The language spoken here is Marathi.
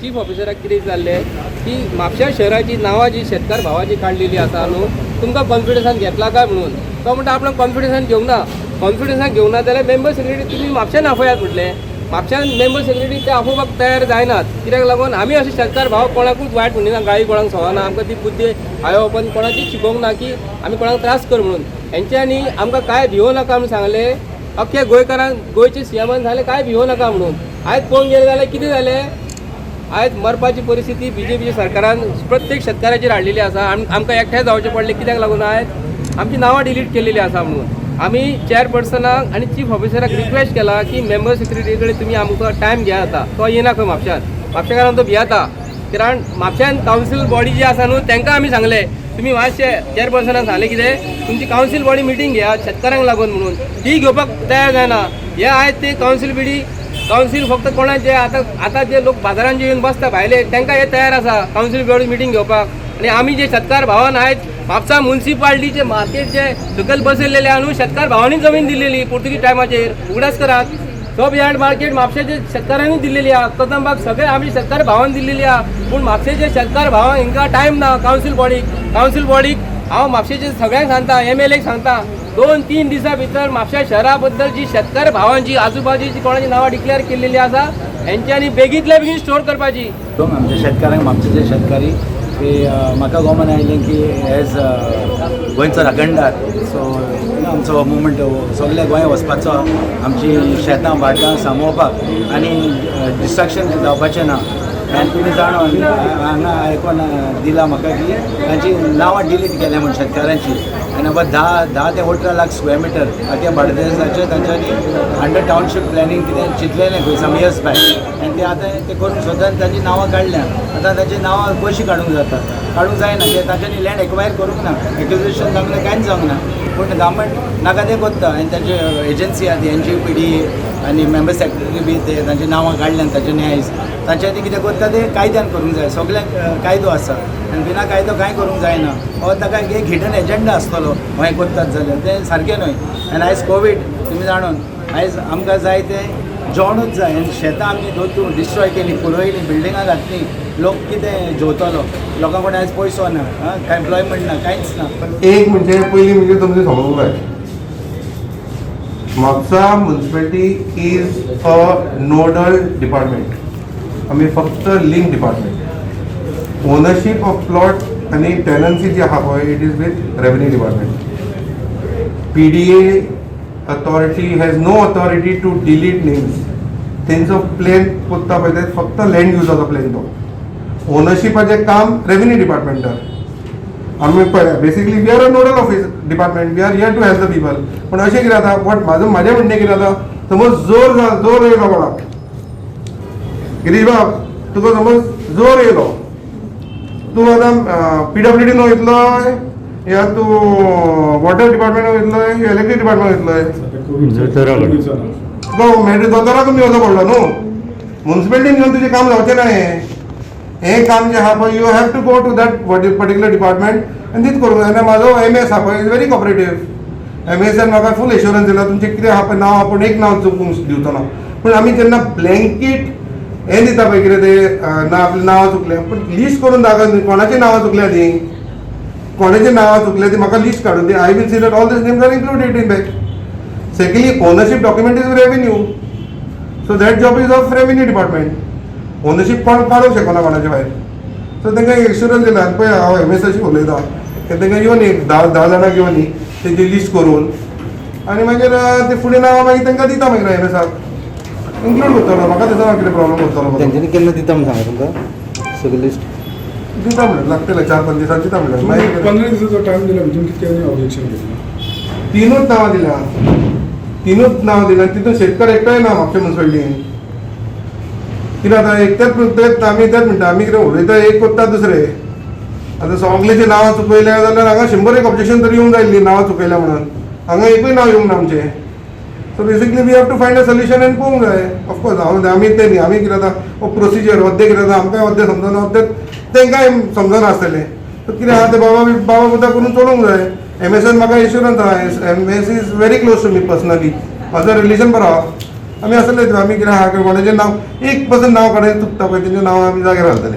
चीफ ऑफिसराक कितें जाल्लें की म्हापश्या शहराची नांवां जी शेतकार भावाची काडलेली आसा न्हू तुमकां कॉन्फिडन्सान घेतला काय म्हणून तो म्हणटा आपणाक कॉन्फिडन्सान घेवंक ना कॉन्फिडन्सान घेवंक ना जाल्यार मेंबर सेक्रेटरी तुमी म्हापश्यान आफयात म्हटलें म्हापश्यान मेंबर सेक्रेटरी ते आपोवपाक तयार जायनात कित्याक लागून आमी अशे शेतकार भाव कोणाकूच वायट म्हणिना गाळी कोणाक सवना आमकां ती बुद्धी हांवें पण कोणाचीच शिकोवंक ना की आमी कोणाक त्रास कर म्हणून हेंच्यांनी आमकां काय भिवो नाका म्हणून सांगलें अख्ख्या गोंयकारांक गोंयचे सीएमान सांगलें काय भिवो नाका म्हणून आयज पळोवंक गेलें जाल्यार कितें जालें आयज मरपाची परिस्थिती बीजेपीच्या सरकारान प्रत्येक शेतकाराचेर हाडलेली आसा आमकां एकठांय जावचें पडलें कित्याक लागून आयज आमची नांवां डिलीट केलेली आसा म्हणून आमी चेअरपर्सनाक आनी चीफ ऑफिसराक रिक्वेस्ट केला की मेंबर सेक्रेटरी कडेन तुमी आमकां टायम घेयात आता तो येना खंय म्हापश्याकारांक तो भियाता कारण म्हापश्यान कावन्सील बॉडी जी आसा न्हू तांकां आमी सांगलें तुमी मातशे चेअरपर्सनाक सांगलें कितें तुमची कावन्सील बॉडी मिटींग घेयात शेतकारांक लागून म्हणून ती घेवपाक तयार जायना हे आयज ते कावन्सील फक्त कोणाचे आतां जे लोक बाजारांत जे येवन बसता भायले तांकां हे तयार आसा कावन्सील बॉडी मिटींग घेवपाक आनी आमी जे शेतकार भावान आयज म्हापसा म्युन्सिपालिटीचे मार्केट जे सकयल बसयलेले आहा न्हू शेतकार भावांनी जमीन दिल्लेली पुर्तुगीज टायमाचेर उगडासकराक सब यार्ड मार्केट म्हापशेचे शेतकारांनी दिल्लेली आहा कदंबाक सगळे आमी शेतकार भावान दिल्लेली आहा पूण म्हापशेचे शेतकार भावांक हिंका टायम ना कावन्सील बॉडीक हांव म्हापशेचे सगळ्यांक सांगता MLAक सांगता 2-3 दिसां भितर म्हापशा शहरा बद्दल जी शेतकार भावांची आजूबाजूची कोणाची नांवां डिक्लेअर केल्लेली आसा हेंच्यांनी बेगींतल्या बेगीन स्टोर करपाची आमच्या शेतकारांक म्हापशेचे शेतकारी की म्हाका गोमन आयलें की एज गोंयचो अखंडार सो आमचो मुवमेंट सगळ्या गोंया वचपाचो आमची शेतां भाटां सांबाळपाक आनी डिस्ट्रॅक्शन जावपाचें ना आनी तुमी जाणून हांगा आयकून दिला म्हाका की तांची नांवां डिलीट केल्या म्हण शेतकारांची आनी अब 10 ते 18 लाख स्क्वेअर मिटर त्या बार्देसाचे तांच्यांनी अंडर टावनशीप प्लॅनिंग कितें चिंतलेलें खंय सम इयर्स बॅक आनी ते आतां ते करून सोदान तांची नांवां काडल्या आतां तांची नांवां कशीं काडूंक जायना कित्याक तांच्यांनी लँड एक्वायर करूंक ना एक्विजिशन तांकां कांयच जावंक ना पूण गव्हर्मेंट नाका ते कोत्ता आनी तांचे एजन्सी आहा ती NGPD आनी मेंबर सेक्रेटरी बी ते तांची नांवां काडल्यान तांचे न्यायज तांच्यांनी कितें करता ते कायद्यान करूंक जाय सगळ्यांक कायदो आसा आनी बिना कायदो कांय करूंक जायना हो ताका एक हिडन एजंडा आसतलो हें करतात जाल्यार तें सारकें न्हय आनी आयज कोवीड तुमी जाणून आयज आमकां जाय तें जेवणूच जाय आनी शेतां आमी दोतून डिस्ट्रॉय केलीं पुरोयलीं बिल्डिंगां घातलीं लोक कितें जेवतलो लोकां कडेन आयज पयसो ना एम्प्लॉयमेंट ना कांयच ना एक म्हणजे पयलीं म्हणजे तुमचें समजूंक जाय Mapusa municipality is a nodal department आमी फक्त link department ownership of plot आनी टेनन्सी जी आहा पळय it is with revenue department PDA authority has no authority to delete names तेंचो प्लॅन कोत्ता पळय ते फक्त लँड युजाचो प्लॅन तो ओनरशिपाचें काम रेवन्यू डिपार्टमेंटार आमी पळय basically we are a nodal office department we are here to help the people पूण अशें कितें जाता म्हाजें म्हणणें कितें जाता समज जोर येयलो कोणाक गिरीश बाब तुका समज जोर येयलो तूं आतां PWD नो वयतलोय या तूं वॉटर डिपार्टमेंटाक वयतलोय या इलेक्ट्रीक डिपार्टमेंटाक वयतलोय तुका दोतोराक तुमी वचो पडलो न्हू म्युन्सिपालिटीन घेवन तुजें काम जावचें ना हें काम जें आहा पळय you have to go to that particular department आनी तीच करूंक जाय आनी म्हाजो MS आहा पळय इज व्हेरी कॉपरेटीव MSन म्हाका फूल एश्युरन्स दिला तुमचें कितें आहा पळय नांव आपूण एक नांव चुकूंक दिवचो ना पूण आमी जेन्ना ब्लँकेट हें दिता पळय कितें तें आपलीं नांवां चुकल्या पूण लिस्ट करून दाखय कोणाचीं नांवां चुकल्या तीं कोणाचीं नांवां चुकल्या ती म्हाका लिस्ट काडून दी I will see that all these names are included in that secondly ownership document is revenue so that job is of revenue department ownership कोण काडूंक शकना कोणाच्या भायर सो तांकां एश्युरन्स दिला पळय हांव MSशी उलयतां तांकां येवन एक 10 जाणांक घेवन तेजी लिस्ट करून आनी मागीर ते फुडें नांवां मागीर तांकां दिता मागीर MSक इन्क्लूड करतलो म्हाका दिसना कितें प्रॉब्लम करतलो तेंच्यांनी केन्ना दिता म्हणून सांगा तुमकां सगळी लिस्ट दिता म्हणलें लागतले 4-5 दिसांत दिता म्हणलें मागीर 15 दिसाचो टायम दिला भितर कितक्यांनी ऑब्जेक्शन घेतलें तीनूच नांवां दिल्या तितून शेतकार एकटाय ना म्हापशा म्युन्सिपालिटीन कित्याक आतां एक तेच आमी तेच म्हणटा आमी कितें उलयता एक कोत्ता दुसरें आतां सगळेचीं नांवां चुकयल्या जाल्यार हांगा 100 ऑब्जेक्शन तरी येवंक जाय नांवां चुकयल्या म्हणून हांगा एकूय नांव येवंक ना आमचें so basically we have to find a solution आनी पळोवंक जाय ऑफकोर्स आमी ते न्ही आमी कितें जाता प्रोसिजर वद्दे कितें जाता आमकांय वद्दे समजना वद्दे तांकांय समजना आसतलें सो कितें आहा तें बाबा बुद्दा करून चलोवंक जाय MSन म्हाका एश्युरन्स आहा MS is very close to me personally म्हाजो रिलेशन बरो आहा आमी असले आमी कितें आहा कोणाचें नांव एक पर्सन नांव काडून चुकता पळय तेंचें नांव आमी जाग्यार घालतले